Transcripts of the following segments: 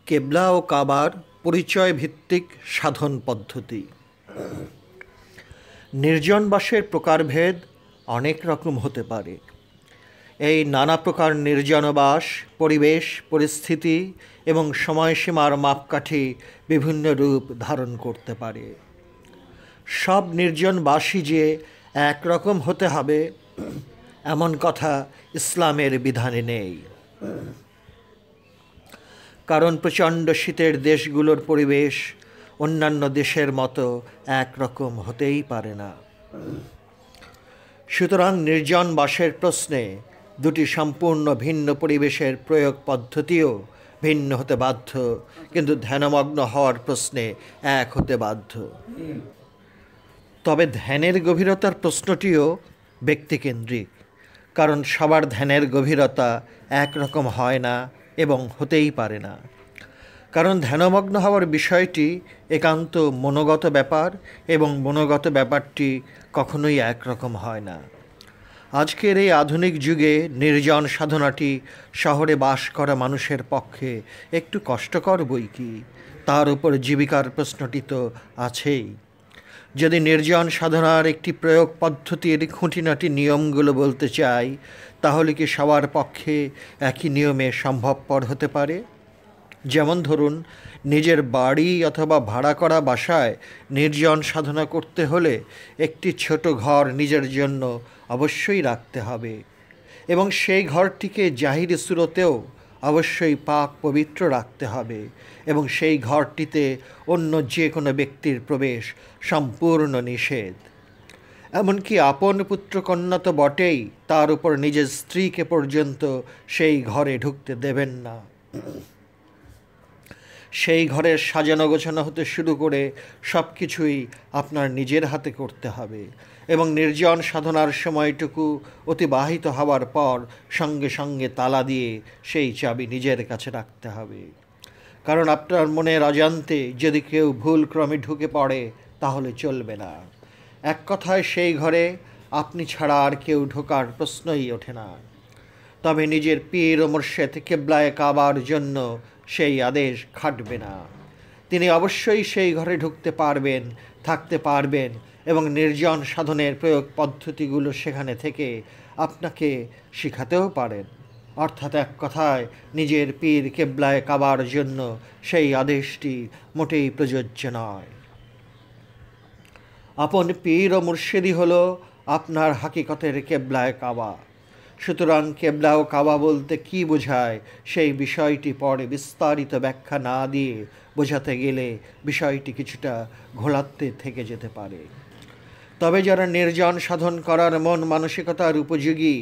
কেবলা ও কাবার পরিচয় ভিত্তিক সাধন পদ্ধতি। নির্জনবাসের প্রকারভেদ অনেক রকম হতে পারে। এই নানা প্রকার নির্জনবাস পরিবেশ পরিস্থিতি এবং সময়সীমার মাপকাঠি বিভিন্ন রূপ ধারণ করতে পারে। সব নির্জনবাসী যে একরকম হতে হবে এমন কথা ইসলামের বিধানে নেই। কারণ প্রচণ্ড শীতের দেশগুলোর পরিবেশ অন্যান্য দেশের মতো একরকম হতেই পারে না। সুতরাং নির্জন বাসের প্রশ্নে দুটি সম্পূর্ণ ভিন্ন পরিবেশের প্রয়োগ পদ্ধতিও ভিন্ন হতে বাধ্য, কিন্তু ধ্যানমগ্ন হওয়ার প্রশ্নে এক হতে বাধ্য। তবে ধ্যানের গভীরতার প্রশ্নটিও ব্যক্তিকেন্দ্রিক, কারণ সবার ধ্যানের গভীরতা একরকম হয় না এবং হতেই পারে না। কারণ ধ্যানমগ্ন হওয়ার বিষয়টি একান্ত মনোগত ব্যাপার এবং মনোগত ব্যাপারটি কখনোই একরকম হয় না। আজকের এই আধুনিক যুগে নির্জন সাধনাটি শহরে বাস করা মানুষের পক্ষে একটু কষ্টকর বই কি, তার উপর জীবিকার প্রশ্নটি তো আছেই। যদি নির্জন সাধনার একটি প্রয়োগ পদ্ধতির খুঁটিনাটি নিয়মগুলো বলতে চাই, তাহলে কি সবার পক্ষে একই নিয়মে সম্ভবপর হতে পারে? যেমন ধরুন, নিজের বাড়ি অথবা ভাড়া করা বাসায় নির্জন সাধনা করতে হলে একটি ছোট ঘর নিজের জন্য অবশ্যই রাখতে হবে এবং সেই ঘরটিকে জাহিরি সুরতেও অবশ্যই পাক পবিত্র রাখতে হবে এবং সেই ঘরটিতে অন্য যে কোনো ব্যক্তির প্রবেশ সম্পূর্ণ নিষেধ। এমনকি আপন পুত্রকন্যা তো বটেই, তার উপর নিজের স্ত্রীকে পর্যন্ত সেই ঘরে ঢুকতে দেবেন না। সেই ঘরের সাজানো গোছানো হতে শুরু করে সব কিছুই আপনার নিজের হাতে করতে হবে এবং নির্জন সাধনার সময়টুকু অতিবাহিত হওয়ার পর সঙ্গে সঙ্গে তালা দিয়ে সেই চাবি নিজের কাছে রাখতে হবে। কারণ আপনার মনের অজান্তে যদি কেউ ভুলক্রমে ঢুকে পড়ে তাহলে চলবে না। এক কথায় সেই ঘরে আপনি ছাড়া আর কেউ ঢোকার প্রশ্নই ওঠে না। তবে নিজের পীর ও মুর্শেদ কেবলায়ে কাবার জন্য সেই আদেশ খাটবে না। তিনি অবশ্যই সেই ঘরে ঢুকতে পারবেন, থাকতে পারবেন এবং নির্জন সাধনের প্রয়োগ পদ্ধতিগুলো সেখানে থেকে আপনাকে শিখাতেও পারেন। অর্থাৎ এক কথায় নিজের পীর কেবলায়ে কাবার জন্য সেই আদেশটি মোটেই প্রযোজ্য নয়। আপন পীর ও মুর্শিদই হলো আপনার হাকিকতের কেবলায়ে কাবা। সুতরাং কেবলা ও কাবা বলতে কি বোঝায় সেই বিষয়টি পরে বিস্তারিত ব্যাখ্যা না দিয়ে বোঝাতে গেলে বিষয়টি কিছুটা ঘোলাতে থেকে যেতে পারে। তবে যারা নির্জন সাধন করার মন মানসিকতার উপযোগী,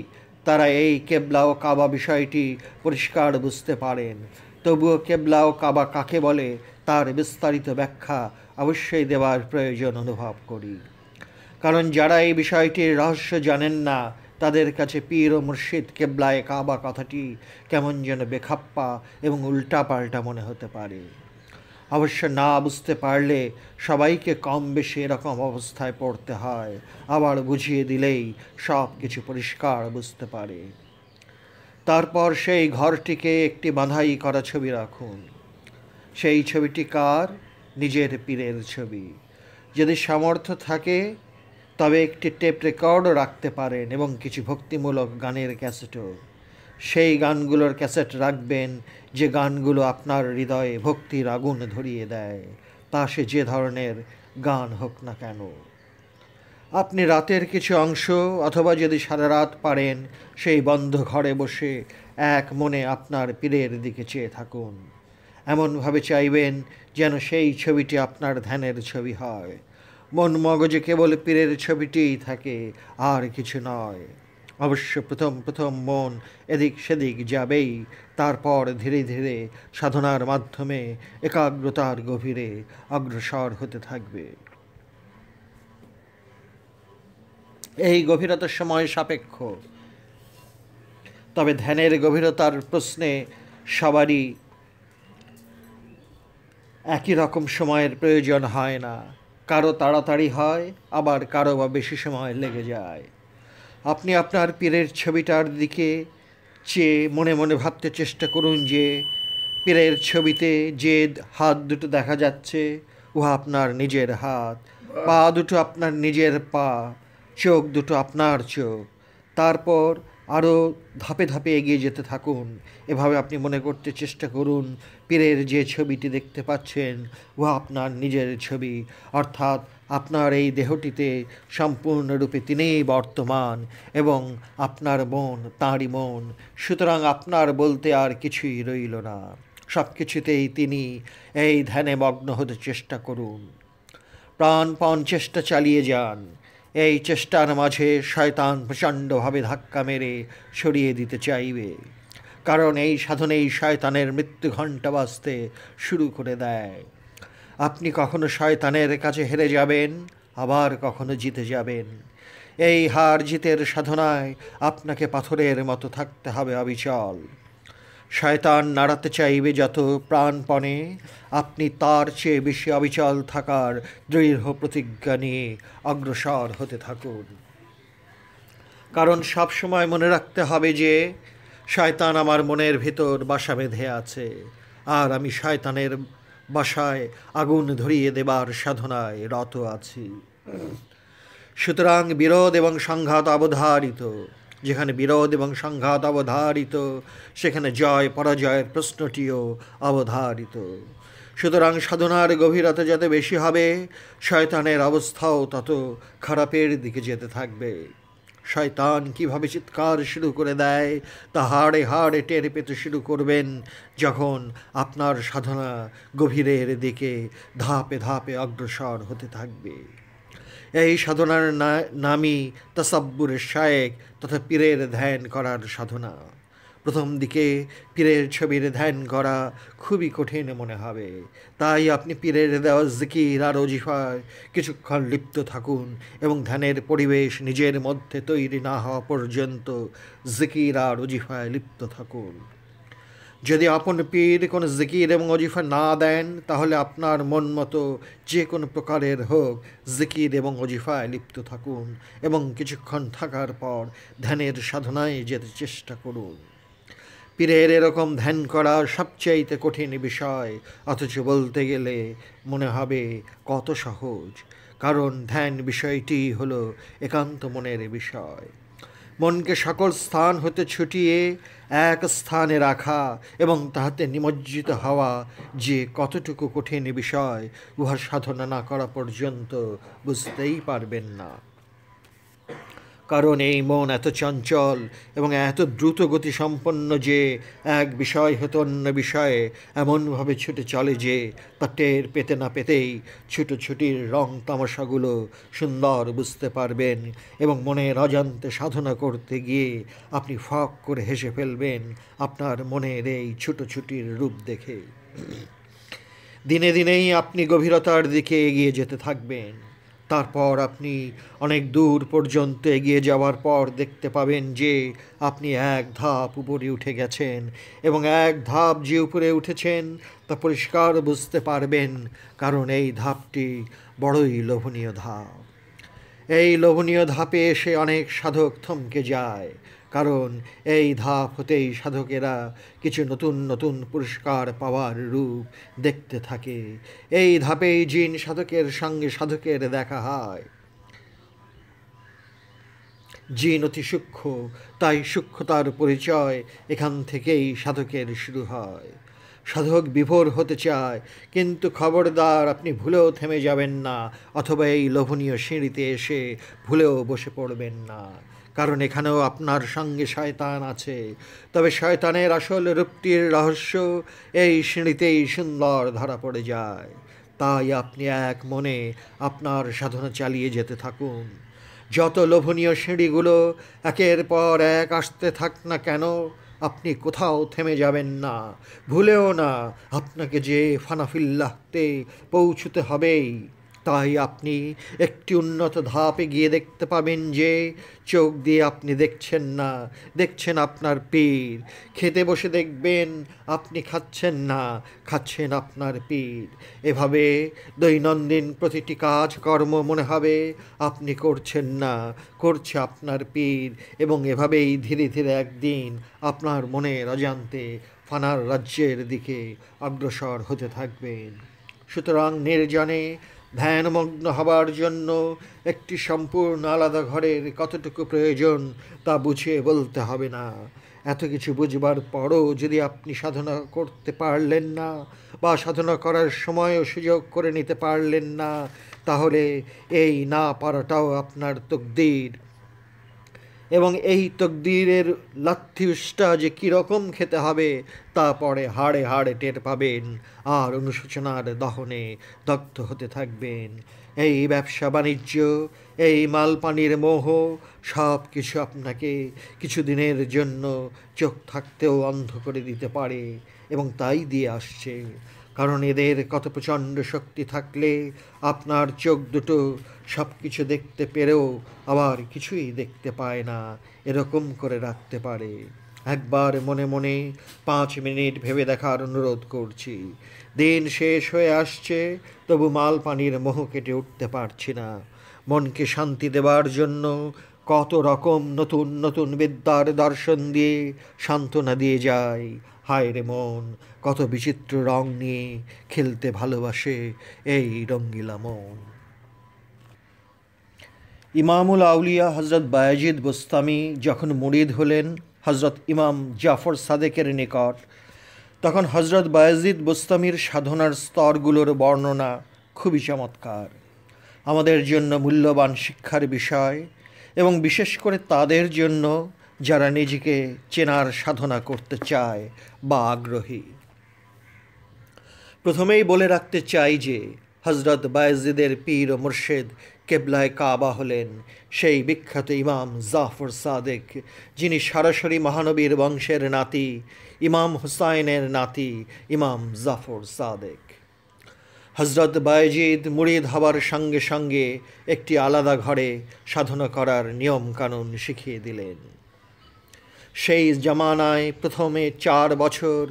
তারা এই কেবলা ও কাবা বিষয়টি পরিষ্কার বুঝতে পারেন। তবুও কেবলা ও কাবা কাকে বলে তার বিস্তারিত ব্যাখ্যা অবশ্যই দেওয়ার প্রয়োজন অনুভব করি। কারণ যারা এই বিষয়টির রহস্য জানেন না, তাদের কাছে পীর ও মুর্শিদ কেবলায়ে কাবা কথাটি কেমন যেন বেখাপ্পা এবং উল্টাপাল্টা মনে হতে পারে। অবশ্য না বুঝতে পারলে সবাইকে কম বেশি এরকম অবস্থায় পড়তে হয়, আবার বুঝিয়ে দিলেই সব কিছু পরিষ্কার বুঝতে পারে। তারপর সেই ঘরটিকে একটি বাঁধাই করা ছবি রাখুন। সেই ছবিটি কার? নিজের পীরের ছবি। যদি সামর্থ্য থাকে তবে একটি টেপ রেকর্ডও রাখতে পারেন এবং কিছু ভক্তিমূলক গানের ক্যাসেটও। সেই গানগুলোর ক্যাসেট রাখবেন যে গানগুলো আপনার হৃদয়ে ভক্তির আগুন ধরিয়ে দেয়, তা সে যে ধরনের গান হোক না কেন। আপনি রাতের কিছু অংশ অথবা যদি সারা রাত পারেন সেই বন্ধ ঘরে বসে এক মনে আপনার পীরের দিকে চেয়ে থাকুন। এমনভাবে চাইবেন যেন সেই ছবিটি আপনার ধ্যানের ছবি হয়। মন মগজে কেবল পীরের ছবিটিই থাকে, আর কিছু নয়। অবশ্য প্রথম মন এদিক সেদিক যাবেই, তারপর ধীরে ধীরে সাধনার মাধ্যমে একাগ্রতার গভীরে অগ্রসর হতে থাকবে। এই গভীরতা সময় সাপেক্ষ, তবে ধ্যানের গভীরতার প্রশ্নে সবারই একই রকম সময়ের প্রয়োজন হয় না। কারো তাড়াতাড়ি হয়, আবার কারো বা বেশি সময় লেগে যায়। আপনি আপনার পীরের ছবিটার দিকে চেয়ে মনে মনে ভাবতে চেষ্টা করুন যে পীরের ছবিতে যে হাত দুটো দেখা যাচ্ছে উহা আপনার নিজের হাত, পা দুটো আপনার নিজের পা, চোখ দুটো আপনার চোখ। তারপর আরও ধাপে ধাপে এগিয়ে যেতে থাকুন। এভাবে আপনি মনে করতে চেষ্টা করুন পীরের যে ছবিটি দেখতে পাচ্ছেন উহা আপনার নিজের ছবি, অর্থাৎ আপনার এই দেহটিতে সম্পূর্ণরূপে তিনিই বর্তমান এবং আপনার মন তাঁরই মন। সুতরাং আপনার বলতে আর কিছুই রইল না, সব কিছুতেই তিনি। এই ধ্যানে মগ্ন হতে চেষ্টা করুন, প্রাণপণ চেষ্টা চালিয়ে যান। এই চেষ্টার মাঝে শয়তান প্রচণ্ডভাবে ধাক্কা মেরে সরিয়ে দিতে চাইবে, কারণ এই সাধনেই শয়তানের মৃত্যু ঘণ্টা বাজতে শুরু করে দেয়। আপনি কখনো শয়তানের কাছে হেরে যাবেন, আবার কখনো জিতে যাবেন। এই হার জিতের সাধনায় আপনাকে পাথরের মতো থাকতে হবে অবিচল। শয়তান নাড়াতে চাইবে যত প্রাণপণে, আপনি তার চেয়ে বেশি অবিচল থাকার দৃঢ় প্রতিজ্ঞা নিয়ে অগ্রসর হতে থাকুন। কারণ সব সময় মনে রাখতে হবে যে শয়তান আমার মনের ভিতর বাসা বেঁধে আছে, আর আমি শয়তানের বাসায় আগুন ধরিয়ে দেবার সাধনায় রত আছি। সুতরাং বিরোধ এবং সংঘাত অবধারিত। যেখানে বিরোধ এবং সংঘাত অবধারিত সেখানে জয় পরাজয়ের প্রশ্নটিও অবধারিত। সুতরাং সাধনার গভীরতা যত বেশি হবে শয়তানের অবস্থাও তত খারাপের দিকে যেতে থাকবে। শয়তান কিভাবে চিৎকার শুরু করে দেয় তা হাড়ে হাড়ে টের পেতে শুরু করবেন যখন আপনার সাধনা গভীরের দিকে ধাপে ধাপে অগ্রসর হতে থাকবে। এই সাধনার নামই তাসাব্বুরের শায়েক তথা পীরের ধ্যান করার সাধনা। প্রথম দিকে পীরের ছবির ধ্যান করা খুবই কঠিন মনে হবে, তাই আপনি পীরের দেওয়া জিকির আর ওজিফায় কিছুক্ষণ লিপ্ত থাকুন এবং ধ্যানের পরিবেশ নিজের মধ্যে তৈরি না হওয়া পর্যন্ত জিকির আর ওজিফায় লিপ্ত থাকুন। যদি আপন পীর কোনো জিকির এবং ওজিফা না দেন তাহলে আপনার মন মতো যে কোনো প্রকারের হোক জিকির এবং ওজিফায় লিপ্ত থাকুন এবং কিছুক্ষণ থাকার পর ধ্যানের সাধনায় যেতে চেষ্টা করুন। পীরের এরকম ধ্যান করা সবচাইতে কঠিন বিষয়, অথচ বলতে গেলে মনে হবে কত সহজ, কারণ ধ্যান বিষয়টি হলো একান্ত মনের বিষয়। মনকে সকল স্থান হতে ছুটিয়ে এক স্থানে রাখা এবং তাহাতে নিমজ্জিত হওয়া যে কতটুকু কঠিন বিষয় উহার সাধনা না করা পর্যন্ত বুঝতেই পারবেন না। কারণ এই মন এত চঞ্চল এবং এত দ্রুত গতি সম্পন্ন যে এক বিষয় হতে অন্য বিষয়ে এমনভাবে ছুটে চলে যে তা টের পেতে না পেতেই ছুটোছুটির রং তামাশাগুলো সুন্দর বুঝতে পারবেন এবং মনের অজান্তে সাধনা করতে গিয়ে আপনি ফক করে হেসে ফেলবেন আপনার মনের এই ছুটোছুটির রূপ দেখে। দিনে দিনেই আপনি গভীরতার দিকে এগিয়ে যেতে থাকবেন। তারপর আপনি অনেক দূর পর্যন্ত এগিয়ে যাওয়ার পর দেখতে পাবেন যে আপনি এক ধাপ উপরে উঠে গেছেন এবং এক ধাপ যে উপরে উঠেছেন তা পরিষ্কার বুঝতে পারবেন, কারণ এই ধাপটি বড়ই লোভনীয় ধাপ। এই লোভনীয় ধাপে এসে অনেক সাধক থমকে যায়, কারণ এই ধাপ হতেই সাধকেরা কিছু নতুন নতুন পুরস্কার পাওয়ার রূপ দেখতে থাকে। এই ধাপেই জিন সাধকের সঙ্গে সাধকের দেখা হয়। জিন অতি সূক্ষ্ম, তাই সূক্ষ্মতার পরিচয় এখান থেকেই সাধকের শুরু হয়। সাধক বিভোর হতে চায়, কিন্তু খবরদার আপনি ভুলেও থেমে যাবেন না, অথবা এই লোভনীয় সিঁড়িতে এসে ভুলেও বসে পড়বেন না, কারণ এখানেও আপনার সঙ্গে শয়তান আছে। তবে শয়তানের আসল রূপটির রহস্য এই সিঁড়িতেই সুন্দর ধরা পড়ে যায়। তাই আপনি এক মনে আপনার সাধনা চালিয়ে যেতে থাকুন। যত লোভনীয় সিঁড়িগুলো একের পর এক আসতে থাক না কেন, আপনি কোথাও থেমে যাবেন না, ভুলেও না। আপনাকে যে ফানাফিল্লাহতে পৌঁছতে হবেই। তাই আপনি একটি উন্নত ধাপে গিয়ে দেখতে পাবেন যে চোখ দিয়ে আপনি দেখছেন না, দেখছেন আপনার পীর। খেতে বসে দেখবেন আপনি খাচ্ছেন না, খাচ্ছেন আপনার পীর। এভাবে দৈনন্দিন প্রতিটি কাজ কর্ম মনে হবে আপনি করছেন না, করছে আপনার পীর। এবং এভাবেই ধীরে ধীরে একদিন আপনার মনের অজান্তে ফানার রাজ্যের দিকে অগ্রসর হতে থাকবেন। সুতরাং নির্জনে ধ্যানমগ্ন হবার জন্য একটি সম্পূর্ণ আলাদা ঘরের কতটুকু প্রয়োজন তা বুঝিয়ে বলতে হবে না। এত কিছু বুঝবার পরও যদি আপনি সাধনা করতে পারলেন না বা সাধনা করার সময়ও সুযোগ করে নিতে পারলেন না, তাহলে এই না পারাটাও আপনার তকদির। এবং এই তকদিরের লাথিউসটা যে কীরকম খেতে হবে তা পরে হাড়ে হাড়ে টের পাবেন, আর অনুশোচনার দহনে দগ্ধ হতে থাকবেন। এই ব্যবসা বাণিজ্য, এই মালপানির মোহ, সব কিছু আপনাকে কিছুদিনের জন্য চোখ থাকতেও অন্ধ করে দিতে পারে, এবং তাই দিয়ে আসছে। কারণ এদের কত প্রচণ্ড শক্তি থাকলে আপনার চোখ দুটো সব কিছু দেখতে পেরেও আবার কিছুই দেখতে পায় না, এরকম করে রাখতে পারে। একবার মনে মনে 5 মিনিট ভেবে দেখার অনুরোধ করছি। দিন শেষ হয়ে আসছে, তবু মাল পানির মোহ কেটে উঠতে পারছি না। মনকে শান্তি দেবার জন্য কত রকম নতুন নতুন বিদ্যার দর্শন দিয়ে সান্ত্বনা দিয়ে যায়। হায় রে মন, কত বিচিত্র রং নিয়ে খেলতে ভালোবাসে এই রঙ্গিলা মন। ইমামুল আউলিয়া হজরত বায়েজিদ বোস্তামি যখন মুরিদ হলেন হজরত ইমাম জাফর সাদেকের নিকট, তখন হজরত বায়েজিদ বোস্তামির সাধনার স্তরগুলোর বর্ণনা খুবই চমৎকার, আমাদের জন্য মূল্যবান শিক্ষার বিষয়, এবং বিশেষ করে তাদের জন্য যারা নিজেকে চেনার সাধনা করতে চায় বা আগ্রহী। প্রথমেই বলে রাখতে চাই যে হজরত বায়েজিদের পীর ও মুর্শেদ কেবলায় কাবা হলেন সেই বিখ্যাত ইমাম জাফর সাদেক, যিনি সরাসরি মহানবীর বংশের নাতি, ইমাম হুসাইনের নাতি ইমাম জাফর সাদেক। হজরত বায়েজিদ মুরিদ হবার সঙ্গে সঙ্গে একটি আলাদা ঘরে সাধনা করার নিয়ম কানুন শিখিয়ে দিলেন। সেই জামানায় প্রথমে 4 বছর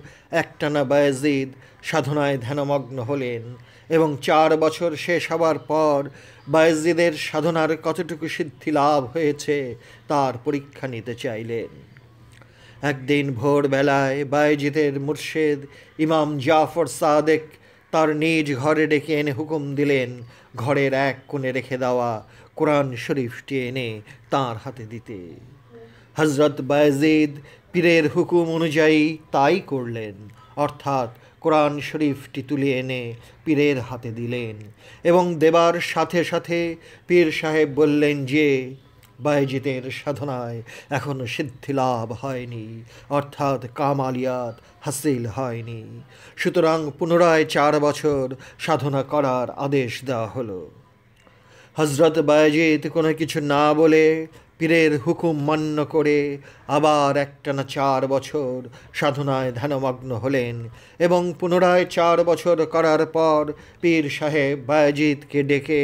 একটানা বায়েজিদ সাধনায় ধ্যানমগ্ন হলেন, এবং 4 বছর শেষ হবার পর বায়েজিদের সাধনার কতটুকু সিদ্ধি লাভ হয়েছে তার পরীক্ষা নিতে চাইলেন। একদিন ভোরবেলায় বায়েজিদের মুর্শেদ ইমাম জাফর সাদেক তার নিজ ঘরে ডেকে এনে হুকুম দিলেন ঘরের এক কোণে রেখে দেওয়া কোরআন শরীফটি এনে তাঁর হাতে দিতে। হজরত বায়েজিদ পীরের হুকুম অনুযায়ী তাই করলেন, অর্থাৎ কোরআন শরীফটি তুলে এনে পীরের হাতে দিলেন, এবং দেবার সাথে সাথে পীর সাহেব বললেন যে বায়েজিদের সাধনায় এখনও সিদ্ধি লাভ হয়নি, অর্থাৎ কামালিয়াত হাসিল হয়নি। সুতরাং পুনরায় 4 বছর সাধনা করার আদেশ দেওয়া হলো। হজরত বায়েজিদ কোনো কিছু না বলে পীরের হুকুম মান্য করে আবার একটানা 4 বছর সাধনায় ধ্যানমগ্ন হলেন, এবং পুনরায় 4 বছর করার পর পীর সাহেব বায়েজিদকে ডেকে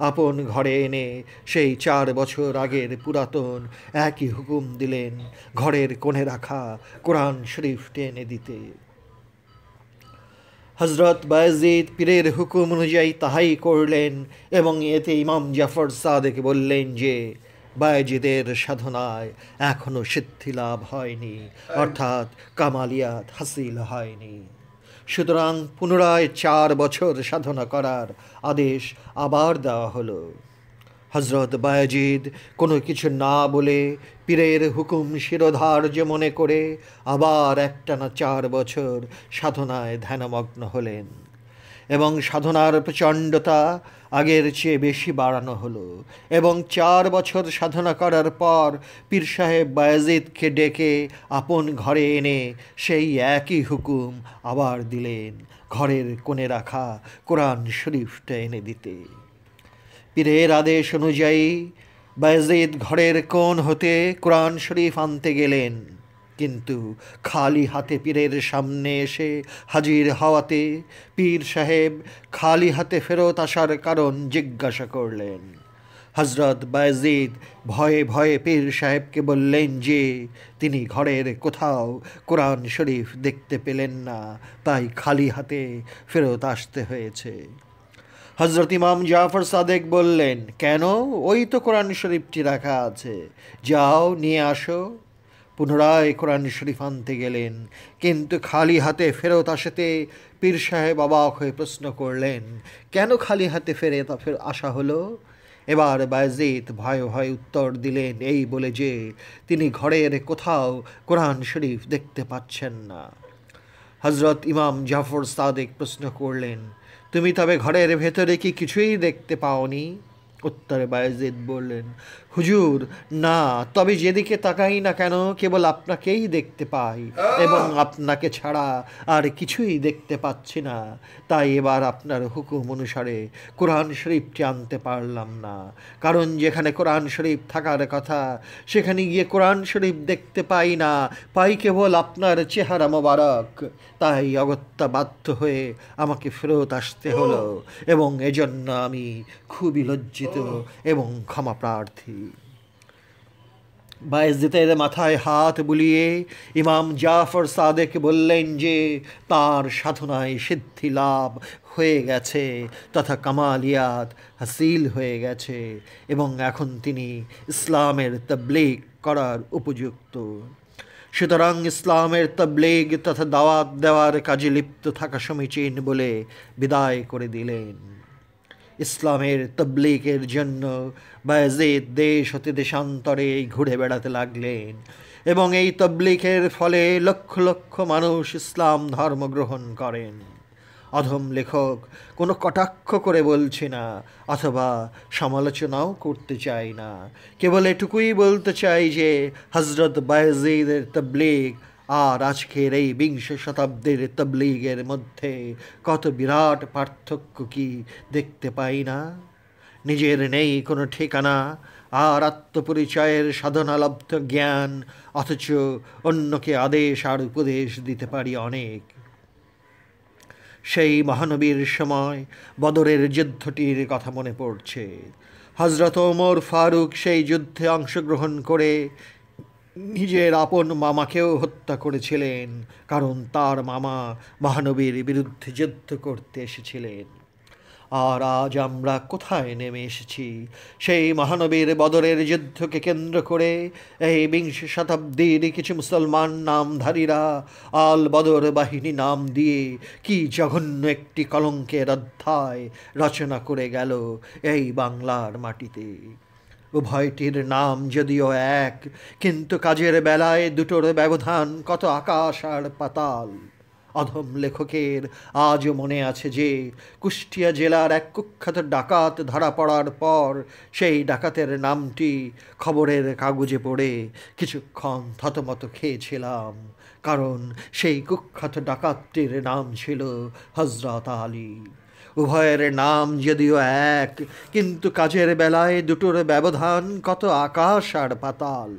আপন ঘরে এনে সেই 4 বছর আগের পুরাতন একই হুকুম দিলেন ঘরের কোণে রাখা কোরআন শরীফটি এনে দিতে। হজরত বায়েজিদ পীরের হুকুম অনুযায়ী তাহাই করলেন, এবং এতে ইমাম জাফর সাদেক বললেন যে বায়েজিদের সাধনায় এখনও সিদ্ধি লাভ হয়নি, অর্থাৎ কামালিয়াত হাসিল হয়নি। সুতরাং পুনরায় 4 বছর সাধনা করার আদেশ আবার দেওয়া হলো। হজরত বায়েজিদ কোনো কিছু না বলে পীরের হুকুম শিরোধার্য মনে করে আবার একটানা 4 বছর সাধনায় ধ্যানমগ্ন হলেন, এবং সাধনার প্রচণ্ডতা আগের চেয়ে বেশি বাড়ানো হলো, এবং 4 বছর সাধনা করার পর পীর সাহেব বায়েজিদকে ডেকে আপন ঘরে এনে সেই একই হুকুম আবার দিলেন ঘরের কোণে রাখা কোরআন শরীফটা এনে দিতে। পীরের আদেশ অনুযায়ী বায়েজিদ ঘরের কোণ হতে কোরআন শরীফ আনতে গেলেন, কিন্তু খালি হাতে পীরের সামনে এসে হাজির হওয়াতে পীর সাহেব খালি হাতে ফেরত আসার কারণ জিজ্ঞাসা করলেন। হজরত বায়েজিদ ভয়ে ভয়ে পীর সাহেবকে বললেন যে তিনি ঘরের কোথাও কোরআন শরীফ দেখতে পেলেন না, তাই খালি হাতে ফেরত আসতে হয়েছে। হজরত ইমাম জাফর সাদেক বললেন, কেন? ওই তো কোরআন শরীফটি রাখা আছে, যাও নিয়ে আসো। পুনরায় কোরআন শরীফ আনতে গেলেন, কিন্তু খালি হাতে ফেরত আসতে পীর সাহেব অবাক হয়ে প্রশ্ন করলেন, কেন খালি হাতে আসা হলো? এবার বায়েজিদ ভয়ে ভয়ে উত্তর দিলেন এই বলে যে তিনি ঘরের কোথাও কোরআন শরীফ দেখতে পাচ্ছেন না। হজরত ইমাম জাফর সাদিক প্রশ্ন করলেন, তুমি তবে ঘরের ভেতরে কি কিছুই দেখতে পাওনি? উত্তরে বায়েজিদ বললেন, হুজুর না, তবে যেদিকে তাকাই না কেন কেবল আপনাকেই দেখতে পাই এবং আপনাকে ছাড়া আর কিছুই দেখতে পাচ্ছি না। তাই এবার আপনার হুকুম অনুসারে কোরআন শরীফটি আনতে পারলাম না, কারণ যেখানে কোরআন শরীফ থাকার কথা সেখানে গিয়ে কোরআন শরীফ দেখতে পাই না, পাই কেবল আপনার চেহারা মোবারক। তাই অগত্যা বাধ্য হয়ে আমাকে ফেরত আসতে হলো এবং এজন্য আমি খুবই লজ্জিত এবং ক্ষমা প্রার্থী। বায়েজিদের মাথায় হাত বুলিয়ে ইমাম জাফর সাদেক বললেন যে তার সাধনায় সিদ্ধি লাভ হয়ে গেছে তথা কামালিয়াত হাসিল হয়ে গেছে এবং এখন তিনি ইসলামের তাবলীগ করার উপযুক্ত। সুতরাং ইসলামের তাবলীগ তথা দাওয়াত দেওয়ার কাজে লিপ্ত থাকা সমীচীন বলে বিদায় করে দিলেন। ইসলামের তাবলীগের জন্য বায়েজিদ দেশ হতে দেশান্তরে ঘুরে বেড়াতে লাগলেন এবং এই তাবলীগের ফলে লক্ষ লক্ষ মানুষ ইসলাম ধর্ম গ্রহণ করেন। অধম লেখক কোনো কটাক্ষ করে বলছি না অথবা সমালোচনাও করতে চাই না, কেবল এটুকুই বলতে চাই যে হজরত বায়েজিদের তাবলীগ আর আজকের এই বিংশ শতাব্দীর তাবলীগের মধ্যে কত বিরাট পার্থক্য কি দেখতে পাই না। নিজের নেই কোনো ঠিকানা আর আত্মপরিচয়ের সাধনালব্ধ জ্ঞান, অথচ অন্যকে আদেশ আর উপদেশ দিতে পারি অনেক। সেই মহানবীর সময় বদরের যুদ্ধটির কথা মনে পড়ছে। হজরত ওমর ফারুক সেই যুদ্ধে অংশগ্রহণ করে নিজের আপন মামাকেও হত্যা করেছিলেন, কারণ তার মামা মহানবীর বিরুদ্ধে যুদ্ধ করতে এসেছিলেন। আর আজ আমরা কোথায় নেমে এসেছি? সেই মহানবীর বদরের যুদ্ধকে কেন্দ্র করে এই বিংশ শতাব্দীর কিছু মুসলমান নামধারীরা আল বদর বাহিনী নাম দিয়ে কি জঘন্য একটি কলঙ্কের অধ্যায় রচনা করে গেল এই বাংলার মাটিতে। উভয়টির নাম যদিও এক, কিন্তু কাজের বেলায় দুটোর ব্যবধান কত আকাশ আর পাতাল। অধম লেখকের আজও মনে আছে যে কুষ্টিয়া জেলার এক কুখ্যাত ডাকাত ধরা পড়ার পর সেই ডাকাতের নামটি খবরের কাগজে পড়ে কিছুক্ষণ থতমত খেয়েছিলাম, কারণ সেই কুখ্যাত ডাকাতটির নাম ছিল হযরত আলী। উভয়ের নাম যদিও এক, কিন্তু কাজের বেলায় দুটোর ব্যবধান কত আকাশ আর পাতাল।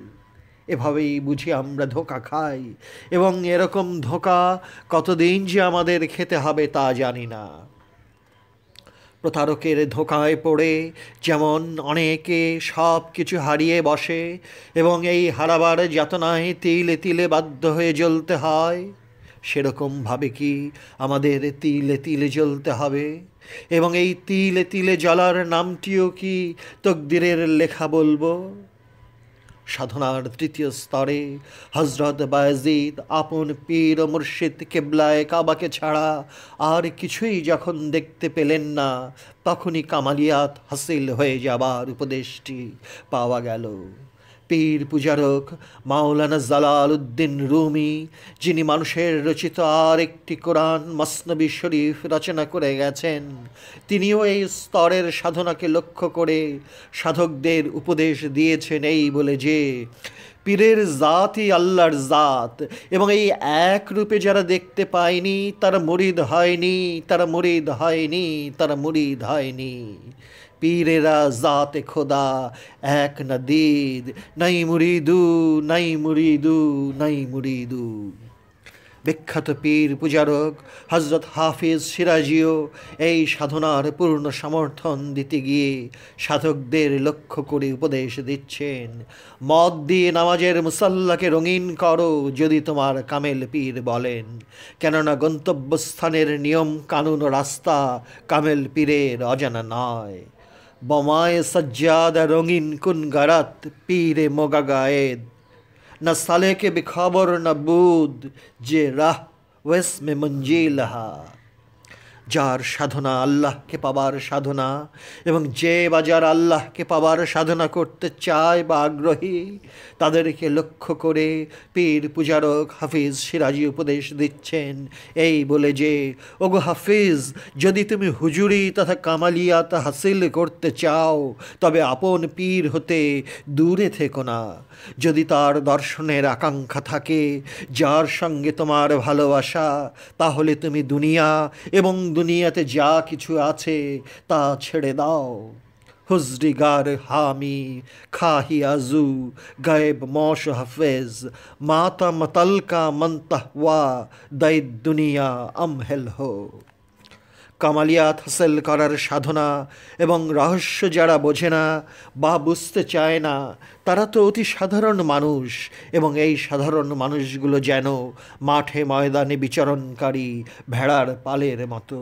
এভাবেই বুঝি আমরা ধোঁকা খাই এবং এরকম ধোঁকা কতদিন যে আমাদের খেতে হবে তা জানি না। প্রতারকের ধোঁকায় পড়ে যেমন অনেকে সব কিছু হারিয়ে বসে এবং এই হারাবার যাতনায় তিলে তিলে বাধ্য হয়ে জ্বলতে হয়, সেরকমভাবে কি আমাদের তিলে তিলে জ্বলতে হবে এবং এই তিলে তিলে জ্বলার নামটিও কি তকদিরের লেখা বলবো? সাধনার তৃতীয় স্তরে হজরত বায়েজিদ আপন পীর ও মুর্শিদ কেবলায়ে কাবাকে ছাড়া আর কিছুই যখন দেখতে পেলেন না, তখনই কামালিয়াত হাসিল হয়ে যাবার উপদেশটি পাওয়া গেল। পীর পূজারক মাওলানা জালাল উদ্দিন রুমি, যিনি মানুষের রচিত আর একটি কোরআন মসনবী শরীফ রচনা করে গেছেন, তিনিও এই স্তরের সাধনাকে লক্ষ্য করে সাধকদের উপদেশ দিয়েছেন এই বলে যে পীরের জাতই আল্লাহর জাত এবং এই এক রূপে যারা দেখতে পায়নি তারা মুরিদ হয়নি, তারা মুরিদ হয়নি, তারা মুরিদ হয়নি। পীরেরা জাতে খোদা এক নদীদ, নাই মুরিদু, নাই মুরিদু, নাই মুরিদু। বিখ্যাত পীর পূজারক হজরত হাফিজ সিরাজিও এই সাধনার পূর্ণ সমর্থন দিতে গিয়ে সাধকদের লক্ষ্য করে উপদেশ দিচ্ছেন, মদ দিয়ে নামাজের মুসাল্লাকে রঙিন করো যদি তোমার কামেল পীর বলেন, কেননা গন্তব্যস্থানের নিয়ম কানুন ও রাস্তা কামেল পীরের অজানা নয়। বমায় সজ্জাদা রঙিন কুন গারাত পীরে মোগা গায়েদ, न साले के बेखबर न बुद যে রাহ ওয়েস মে মঞ্জিলহা। যার সাধনা আল্লাহকে পাবার সাধনা, এবং যে বা যারা আল্লাহকে পাবার সাধনা করতে চায় বা আগ্রহী, তাদেরকে লক্ষ্য করে পীর পূজারক হাফিজ সিরাজি উপদেশ দিচ্ছেন এই বলে যে, ওগো হাফিজ, যদি তুমি হুজুরি তথা কামালিয়াত হাসিল করতে চাও তবে আপন পীর হতে দূরে থেকো না। যদি তার দর্শনের আকাঙ্ক্ষা থাকে, যার সঙ্গে তোমার ভালোবাসা, তাহলে তুমি দুনিয়া এবং দুনিয়াতে যা কিছু আছে তা ছেড়ে দাও। হুজরিগার হামি খাহি আজু গায়েব মশ হাফেজ মাতা মতলকা মন্তহওয়া দাই দুনিয়া আমহেল হো। কামালিয়াত হাসিল করার সাধনা এবং রহস্য যারা বোঝে না বা বুঝতে চায় না, তারা তো অতি সাধারণ মানুষ, এবং এই সাধারণ মানুষগুলো যেন মাঠে ময়দানে বিচরণকারী ভেড়ার পালের মতো।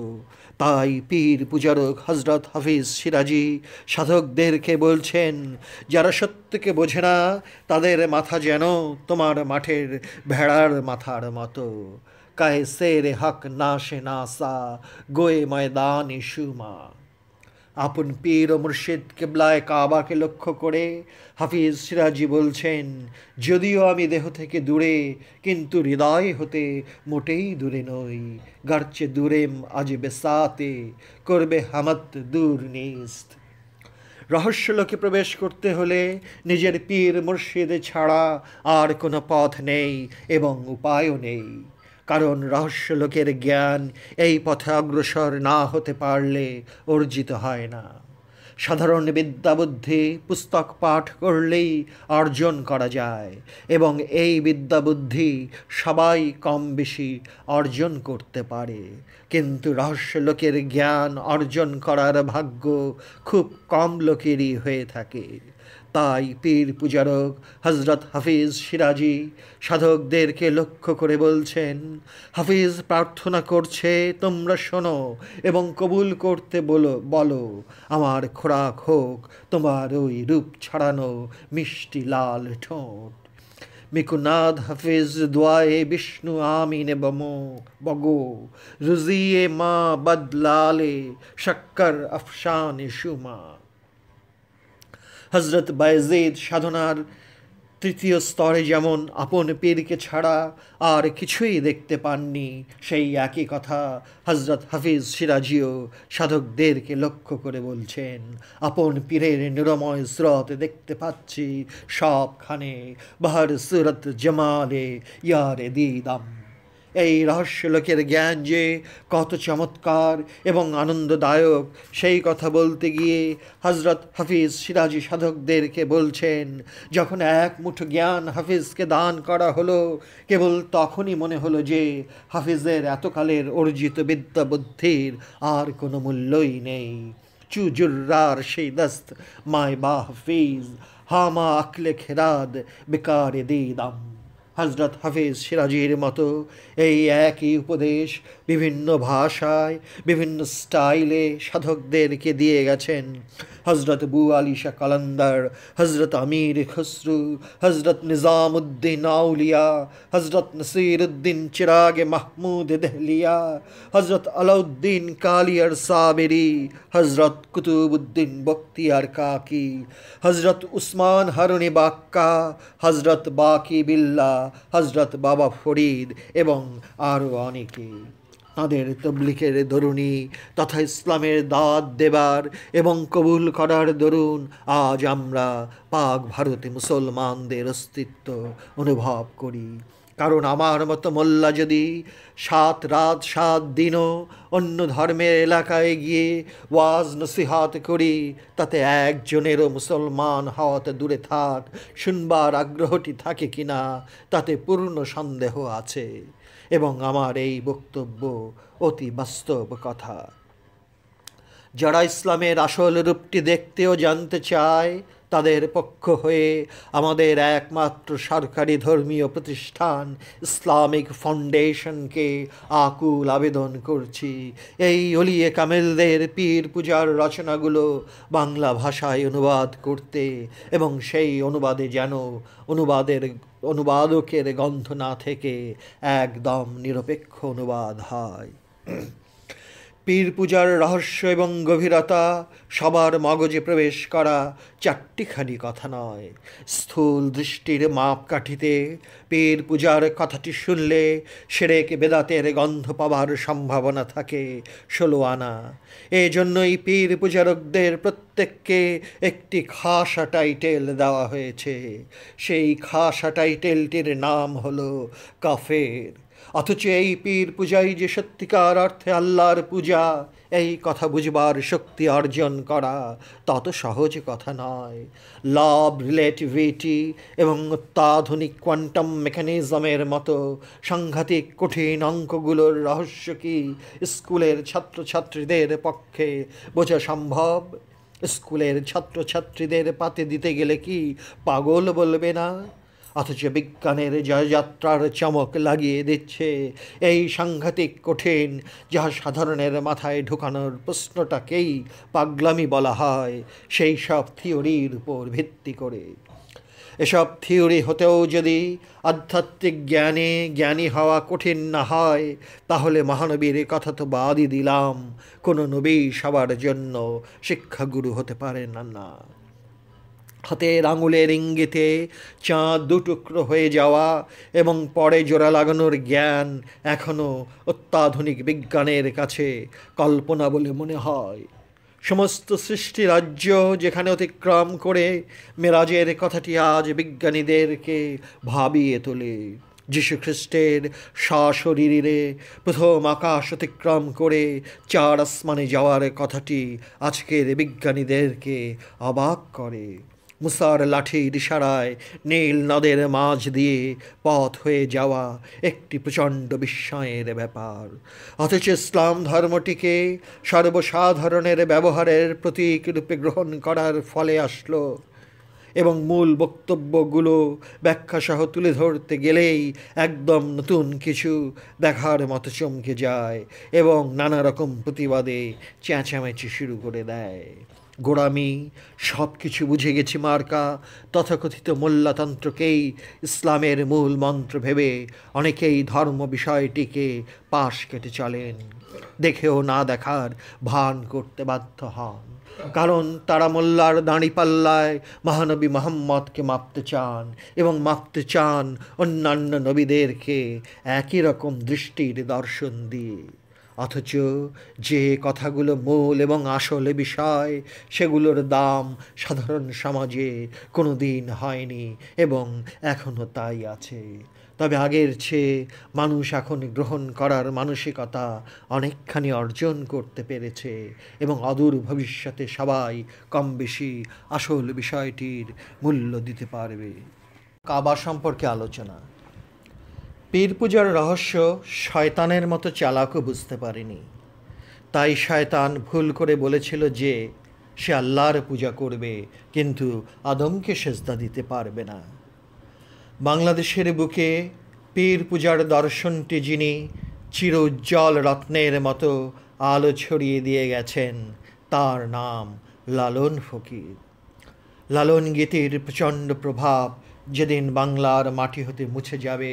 তাই পীর পূজারক হজরত হাফিজ সিরাজি সাধকদেরকে বলছেন, যারা সত্যকে বোঝে না তাদের মাথা যেন তোমার মাঠের ভেড়ার মাথার মতো। কাহে সেরে হক নাশে নাসা গোয়ে ময়দানে সুমা। আপন পীর ও মুর্শিদ কেবলায় কাবাকে লক্ষ্য করে হাফিজ সিরাজি বলছেন, যদিও আমি দেহ থেকে দূরে, কিন্তু হৃদয় হতে মোটেই দূরে নই। গারচে দূরেম আজ বেসাতে করবে হামত দূর নিস্ত। রহস্যলোকে প্রবেশ করতে হলে নিজের পীর মুর্শিদ ছাড়া আর কোনো পথ নেই এবং উপায়ও নেই। কারণ রহস্যলোকের জ্ঞান এই পথে অগ্রসর না হতে পারলে অর্জিত হয় না। সাধারণ বিদ্যাবুদ্ধি পুস্তক পাঠ করলেই অর্জন করা যায়, এবং এই বিদ্যাবুদ্ধি সবাই কম বেশি অর্জন করতে পারে, কিন্তু রহস্যলোকের জ্ঞান অর্জন করার ভাগ্য খুব কম লোকেরই হয়ে থাকে। তাই পীর পূজারক হজরত হাফিজ সিরাজি সাধকদেরকে লক্ষ্য করে বলছেন, হাফিজ প্রার্থনা করছে, তোমরা শোনো এবং কবুল করতে বলো, আমার খোরাক হোক তোমার ওই রূপ ছড়ানো মিষ্টি লাল ঠোঁট। মিকুনাদ হাফিজ দোয়ায়ে বিষ্ণু আমিনে বগো রুজিয়ে মা বদলালে শক্কর আফশানে সুমা। হজরত বায়েজিদ সাধনার তৃতীয় স্তরে যেমন আপন পীরকে ছাড়া আর কিছুই দেখতে পাননি, সেই একই কথা হজরত হাফিজ সিরাজিও সাধকদেরকে লক্ষ্য করে বলছেন, আপন পীরের নিরময় স্রোত দেখতে পাচ্ছি সবখানে, বাহার সুরত জমালে ইয়ারে দিদাম। এই রহস্যলোকের জ্ঞান যে কত চমৎকার এবং আনন্দদায়ক, সেই কথা বলতে গিয়ে হজরত হাফিজ সিরাজি সাধকদেরকে বলছেন, যখন এক মুঠো জ্ঞান হাফিজকে দান করা হলো, কেবল তখনই মনে হলো যে হাফিজের এতকালের অর্জিত বিদ্যা বুদ্ধির আর কোনো মূল্যই নেই। চুজুর্রার সেই দস্ত মায় বা হাফিজ হামা আকলে খেরাদ বেকারে দিদাম। হজরত হাফিজ সিরাজির মতো এই একই উপদেশ বিভিন্ন ভাষায় বিভিন্ন স্টাইলে সাধকদেরকে দিয়ে গেছেন হজরত বু আলী শাহ কলন্দর, হজরত আমির খসরু, হজরত নিজামুদ্দিন আউলিয়া, হজরত নসিরুদ্দিন চিরাগে মাহমুদ দেহলিয়া, হজরত আলাউদ্দিন কালিয়ার সাবেরি, হজরত কুতুবুদ্দিন বখতিয়ার কাকি, হজরত উসমান হারুনি বাক্কা, হজরত বাকি বিল্লা, হজরত বাবা ফরিদ এবং আরও অনেকে। তাঁদের তবলিগের দরুনি তথা ইসলামের দাওয়াত দেবার এবং কবুল করার দরুন আজ আমরা পাক ভারতে মুসলমানদের অস্তিত্ব অনুভব করি। কারণ আমার মতো মোল্লা যদি 7 রাত 7 দিনও অন্য ধর্মের এলাকায় গিয়ে ওয়াজ নসিহাত করি, তাতে একজনেরও মুসলমান হওয়াতে দূরে থাক শুনবার আগ্রহটি থাকে কিনা তাতে পূর্ণ সন্দেহ আছে, এবং আমার এই বক্তব্য অতি বাস্তব কথা। যারা ইসলামের আসল রূপটি দেখতে ও জানতে চায় তাদের পক্ষ হয়ে আমাদের একমাত্র সরকারি ধর্মীয় প্রতিষ্ঠান ইসলামিক ফাউন্ডেশনকে আকুল আবেদন করছি, এই ওলিয়ে কামেলদের পীর পূজার রচনাগুলো বাংলা ভাষায় অনুবাদ করতে, এবং সেই অনুবাদে যেন অনুবাদকের গন্ধ না থেকে একদম নিরপেক্ষ অনুবাদ হয়। পীর পূজার রহস্য এবং গভীরতা সবার মগজে প্রবেশ করা চারটিখানি কথা নয়। স্থূল দৃষ্টির মাপকাঠিতে পীর পূজার কথাটি শুনলে শিরক বেদাতের গন্ধ পাবার সম্ভাবনা থাকে 16 আনা। এজন্যই পীর পূজারকদের প্রত্যেককে একটি খাসা টাইটেল দেওয়া হয়েছে। সেই খাসা টাইটেলটির নাম হলো কাফের। অথচ এই পীর পূজাই যে সত্যিকার অর্থে আল্লাহর পূজা, এই কথা বুঝবার শক্তি অর্জন করা তত সহজ কথা নয়। ল অব রিলেটিভিটি এবং অত্যাধুনিক কোয়ান্টাম মেকানিজমের মতো সাংঘাতিক কঠিন অঙ্কগুলোর রহস্য কি স্কুলের ছাত্রছাত্রীদের পক্ষে বোঝা সম্ভব? স্কুলের ছাত্রছাত্রীদের পাতে দিতে গেলে কি পাগল বলবে না? অথচ বিজ্ঞানের জয়যাত্রার চমক লাগিয়ে দিচ্ছে এই সাংঘাতিক কঠিন, যাহা সাধারণের মাথায় ঢুকানোর প্রশ্নটাকেই পাগলামি বলা হয়, সেই সব থিওরির উপর ভিত্তি করে। এসব থিওরি হতেও যদি আধ্যাত্মিক জ্ঞানী হওয়া কঠিন না হয়, তাহলে মহানবীর কথা তো বাদই দিলাম, কোনো নবী সবার জন্য শিক্ষাগুরু হতে পারেন না। হাতের আঙুলের ইঙ্গিতে চাঁদ দুটুকরো হয়ে যাওয়া এবং পরে জোড়া লাগানোর জ্ঞান এখনও অত্যাধুনিক বিজ্ঞানের কাছে কল্পনা বলে মনে হয়। সমস্ত সৃষ্টি রাজ্য যেখানে অতিক্রম করে মেরাজের কথাটি আজ বিজ্ঞানীদেরকে ভাবিয়ে তোলে। যীশুখ্রিস্টের সশরীরে প্রথম আকাশ অতিক্রম করে 4 আসমানে যাওয়ার কথাটি আজকের বিজ্ঞানীদেরকে অবাক করে। মুসার লাঠির ইশারায় নীল নদের মাঝ দিয়ে পথ হয়ে যাওয়া একটি প্রচণ্ড বিস্ময়ের ব্যাপার। অথচ ইসলাম ধর্মটিকে সর্বসাধারণের ব্যবহারের প্রতীক রূপে গ্রহণ করার ফলে আসলো, এবং মূল বক্তব্যগুলো ব্যাখ্যাসহ তুলে ধরতে গেলেই একদম নতুন কিছু দেখার মতো চমকে যায় এবং নানা রকম প্রতিবাদে চেঁচামেচি শুরু করে দেয়। গোড়ামি সব কিছু বুঝে গেছি মার্কা তথাকথিত মোল্লাতন্ত্রকেই ইসলামের মূল মন্ত্র ভেবে অনেকেই ধর্ম বিষয়টিকে পাশ কেটে চলেন, দেখেও না দেখার ভান করতে বাধ্য হন, কারণ তারা মোল্লার দাঁড়িপাল্লায় মহানবী মোহাম্মদকে মাপতে চান এবং মাপতে চান অন্যান্য নবীদেরকে একই রকম দৃষ্টির দর্শন দিয়ে। অথচ যে কথাগুলো মূল এবং আসল বিষয়, সেগুলোর দাম সাধারণ সমাজে কোনো দিন হয়নি এবং এখনও তাই আছে। তবে আগের চেয়ে মানুষ এখন গ্রহণ করার মানসিকতা অনেকখানি অর্জন করতে পেরেছে এবং অদূর ভবিষ্যতে সবাই কম বেশি আসল বিষয়টির মূল্য দিতে পারবে। কাবা সম্পর্কে আলোচনা। পীর পূজার রহস্য শয়তানের মতো চালাকও বুঝতে পারেনি। তাই শয়তান ভুল করে বলেছিল যে সে আল্লাহর পূজা করবে, কিন্তু আদমকে সেজদা দিতে পারবে না। বাংলাদেশের বুকে পীর পূজার দর্শনটি যিনি চির উজ্জ্বল রত্নের মতো আলো ছড়িয়ে দিয়ে গেছেন, তার নাম লালন ফকির। লালন গীতির প্রচণ্ড প্রভাব যেদিন বাংলার মাটি হতে মুছে যাবে,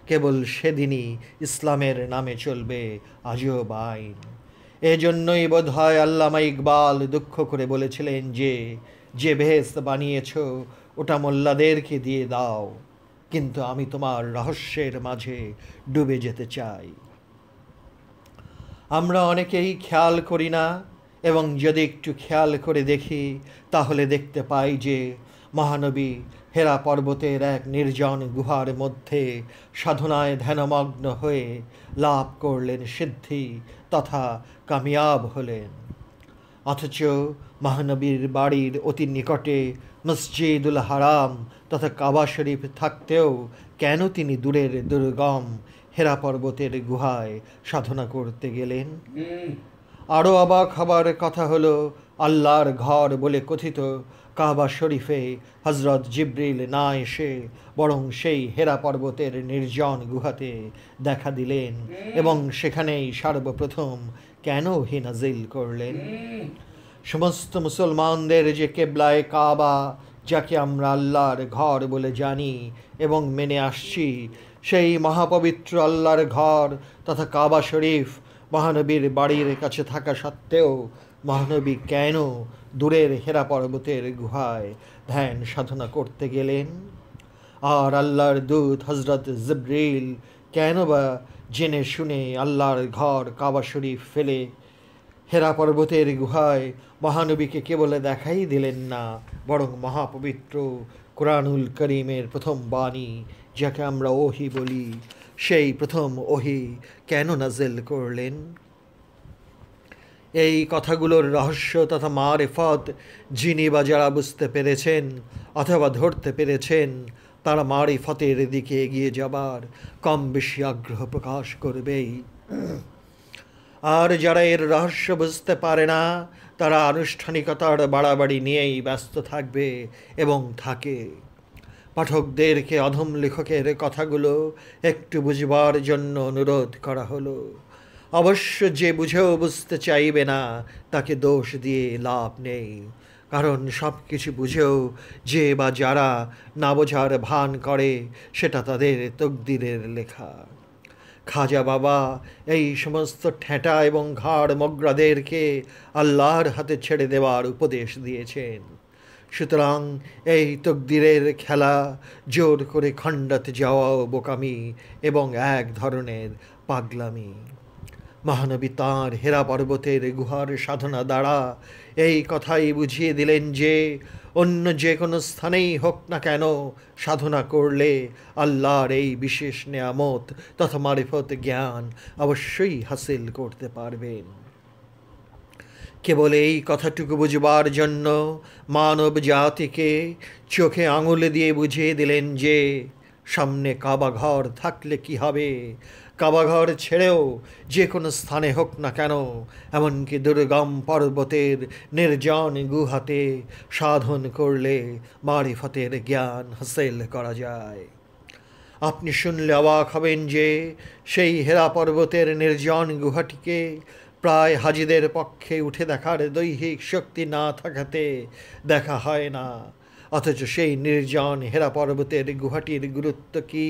কেবল সেদিনই ইসলামের নামে চলবে আজব আইন। এজন্যই বোধ হয় আল্লামা ইকবাল দুঃখ করে বলেছিলেন যে বেহেশত বানিয়েছ ওটা মোল্লাদেরকে দিয়ে দাও, কিন্তু আমি তোমার রহস্যের মাঝে ডুবে যেতে চাই। আমরা অনেকেই খেয়াল করি না, এবং যদি একটু খেয়াল করে দেখি তাহলে দেখতে পাই যে মহানবী হেরা পর্বতের এক নির্জন গুহার মধ্যে সাধনায় ধ্যানমগ্ন হয়ে লাভ করলেন সিদ্ধি তথা কামিয়াব হলেন। অথচ মহানবীর বাড়ির অতি নিকটে মসজিদুল হারাম তথা কাবা শরীফ থাকতেও কেন তিনি দূরের দুর্গম হেরা পর্বতের গুহায় সাধনা করতে গেলেন? আরও অবাক হবার কথা হলো, আল্লাহর ঘর বলে কথিত কাবা শরীফে হজরত জিব্রিল না এসে বরং সেই হেরা পর্বতের নির্জন গুহাতে দেখা দিলেন এবং সেখানেই সর্বপ্রথম কেন হি নাজিল করলেন? সমস্ত মুসলমানদের যে কেবলায় কাবা, যাকে আমরা আল্লাহর ঘর বলে জানি এবং মেনে আসছি, সেই মহাপবিত্র আল্লাহর ঘর তথা কাবা শরীফ মহানবীর বাড়ির কাছে থাকা সত্ত্বেও মহানবী কেন দূরের হেরা পর্বতের গুহায় ধ্যান সাধনা করতে গেলেন? আর আল্লাহর দূত হজরত জিব্রিল কেন বা জেনে শুনে আল্লাহর ঘর কাবা শরীফ ফেলে হেরা পর্বতের গুহায় মহানবীকে কেবল দেখাই দিলেন না, বরং মহাপবিত্র কোরআনুল করিমের প্রথম বাণী, যাকে আমরা ওহি বলি, সেই প্রথম ওহি কেন নাজেল করলেন? এই কথাগুলোর রহস্য তথা মারেফত যিনি বা যারা বুঝতে পেরেছেন অথবা ধরতে পেরেছেন, তারা মারিফতের দিকে এগিয়ে যাবার কম বেশি আগ্রহ প্রকাশ করবেই। আর যারা এর রহস্য বুঝতে পারে না, তারা আনুষ্ঠানিকতার বাড়াবাড়ি নিয়েই ব্যস্ত থাকবে এবং থাকে। পাঠকদেরকে অধম লেখকের কথাগুলো একটু বুঝবার জন্য অনুরোধ করা হলো। অবশ্য যে বুঝেও বুঝতে চাইবে না, তাকে দোষ দিয়ে লাভ নেই, কারণ সব কিছু বুঝেও যে বা যারা না বোঝার ভান করে, সেটা তাদের তকদিরের লেখা। খাজা বাবা এই সমস্ত ঠেঁটা এবং ঘাড় মগ্রাদেরকে আল্লাহর হাতে ছেড়ে দেওয়ার উপদেশ দিয়েছেন। সুতরাং এই তকদিরের খেলা জোর করে খণ্ডাতে যাওয়াও বোকামি এবং এক ধরনের পাগলামি। মহানবী তাঁর হেরা পর্বতের গুহার সাধনা দ্বারা এই কথাই বুঝিয়ে দিলেন যে অন্য যে কোনো স্থানেই হোক না কেন, সাধনা করলে আল্লাহর এই বিশেষ নেয়ামত তথা মারিফত জ্ঞান অবশ্যই হাসিল করতে পারবেন। কেবল এই কথাটুকু বুঝবার জন্য মানব জাতিকে চোখে আঙুল দিয়ে বুঝিয়ে দিলেন যে সামনে কাবা ঘর থাকলে কি হবে, কাবাঘর ছেড়েও যে কোনো স্থানে হোক না কেন, এমনকি দুর্গম পর্বতের নির্জন গুহাতে সাধন করলে মারিফতের জ্ঞান হাসিল করা যায়। আপনি শুনলে অবাক হবেন যে সেই হেরা পর্বতের নির্জন গুহাটিকে প্রায় হাজিদের পক্ষে উঠে দেখার দৈহিক শক্তি না থাকাতে দেখা হয় না, অথচ সেই নির্জন হেরা পর্বতের গুহাটির গুরুত্ব কি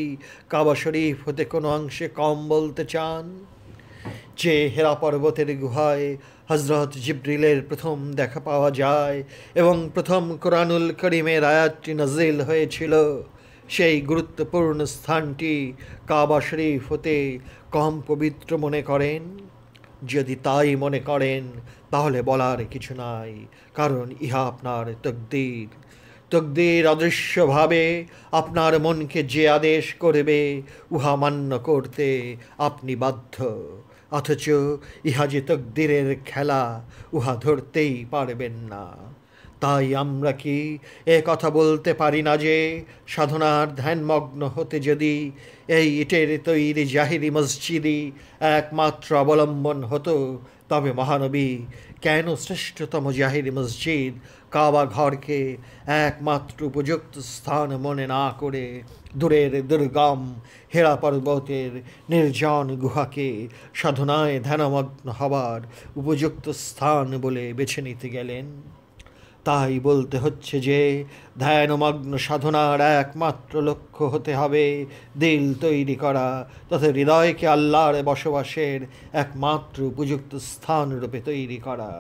কাবা শরীফ হতে কোনো অংশে কম বলতে চান? যে হেরা পর্বতের গুহায় হজরত জিব্রিলের প্রথম দেখা পাওয়া যায় এবং প্রথম কোরআনুল করিমের আয়াতটি নাজিল হয়েছিল, সেই গুরুত্বপূর্ণ স্থানটি কাবা শরীফ হতে কম পবিত্র মনে করেন? যদি তাই মনে করেন, তাহলে বলার কিছু নাই, কারণ ইহা আপনার তকদির। তকদির অদৃশ্যভাবে আপনার মনকে যে আদেশ করবে, উহা মান্য করতে আপনি বাধ্য। অথচ ইহা যে তকদিরের খেলা, উহা ধরতেই পারবেন না। তাই আমরা কি এ কথা বলতে পারি না যে সাধনার ধ্যানমগ্ন হতে যদি এই ইটের তৈরি জাহিরি মসজিদই একমাত্র অবলম্বন হতো, তবে মহানবী কেন শ্রেষ্ঠতম জাহিরি মসজিদ কাবা ঘরকে একমাত্র উপযুক্ত স্থান মনে না করে দূরের দুর্গম হেরা পর্বতের নির্জন গুহাকে সাধনায় ধ্যানমগ্ন হবার উপযুক্ত স্থান বলে বেছে নিতে গেলেন? তাই বলতে হচ্ছে যে ধ্যানমগ্ন সাধনার একমাত্র লক্ষ্য হতে হবে দিল তৈরি করা তথা হৃদয়কে আল্লাহর বসবাসের একমাত্র উপযুক্ত স্থান রূপে তৈরি করা।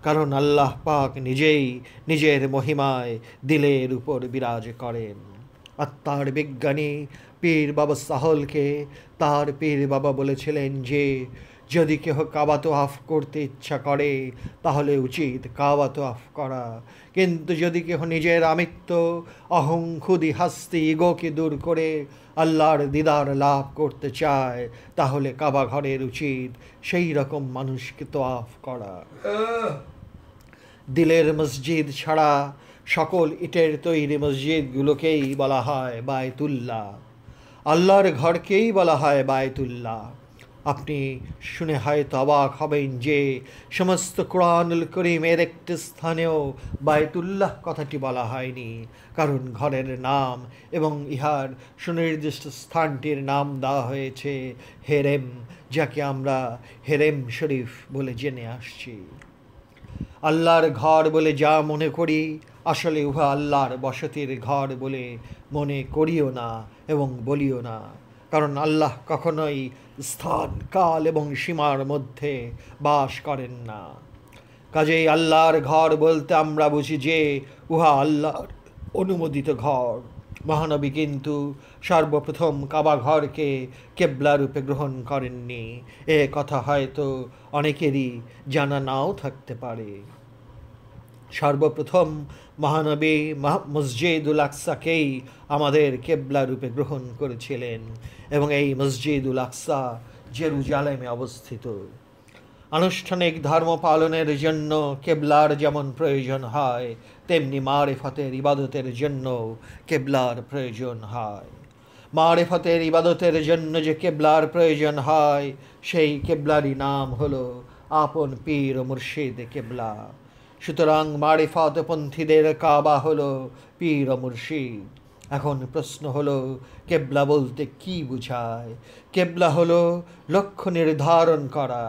কারণ আল্লাহ পাক নিজেই নিজের মহিমায় দিলের উপর বিরাজ করেন। আত্মার বিজ্ঞানী পীর বাবা সাহলকে তার পীর বাবা বলেছিলেন যে যদি কেহ কাবা তোয়াফ করতে ইচ্ছা করে, তাহলে উচিত কাবা তোয়াফ করা, কিন্তু যদি কেহ নিজের আমিত্ব, অহং, খুদি, হাস্তি, ইগোকে দূর করে আল্লাহর দিদার লাভ করতে চায়, তাহলে কাবা ঘরের উচিত সেই রকম মানুষকে তোয়াফ করা। দিলের মসজিদ ছাড়া সকল ইটের তৈরি মসজিদগুলোকেই বলা হয় বায়তুল্লাহ, আল্লাহর ঘরকেই বলা হয় বায়তুল্লাহ। আপনি শুনে হয়তো অবাক হবেন যে সমস্ত কোরআনুল করিমের একটি স্থানেও বায়তুল্লাহ কথাটি বলা হয়নি, কারণ ঘরের নাম এবং ইহার সুনির্দিষ্ট স্থানটির নাম দেওয়া হয়েছে হেরেম, যাকে আমরা হেরেম শরীফ বলে জেনে আসছি। আল্লাহর ঘর বলে যা মনে করি, আসলে উহা আল্লাহর বসতির ঘর বলে মনে করিও না এবং বলিও না, কারণ আল্লাহ কখনোই স্থান, কাল এবং সীমার মধ্যে বাস করেন না। কাজেই আল্লাহর ঘর বলতে আমরা বুঝি যে উহা আল্লাহর অনুমোদিত ঘর। মহানবী কিন্তু সর্বপ্রথম কাবা ঘরকে কেবলা রূপে গ্রহণ করেননি, এ কথা হয়তো অনেকেরই জানা নাও থাকতে পারে। সর্বপ্রথম মহানবী মসজিদুল আকসাকেই আমাদের কেবলা রূপে গ্রহণ করেছিলেন এবং এই মসজিদুল আকসা জেরুজালেমে অবস্থিত। আনুষ্ঠানিক ধর্ম পালনের জন্য কেবলার যেমন প্রয়োজন হয়, তেমনি মারিফতের ইবাদতের জন্য কেবলার প্রয়োজন হয়। মারিফতের ইবাদতের জন্য যে কেবলার প্রয়োজন হয়, সেই কেবলারই নাম হলো আপন পীর ও মুর্শিদ কেবলা। সুতরাং মারিফতপন্থীদের কাবা হলো পীর ও মুর্শিদ। এখন প্রশ্ন হলো, কেবলা বলতে কি বোঝায়? কেবলা হলো লক্ষ্য নির্ধারণ করা,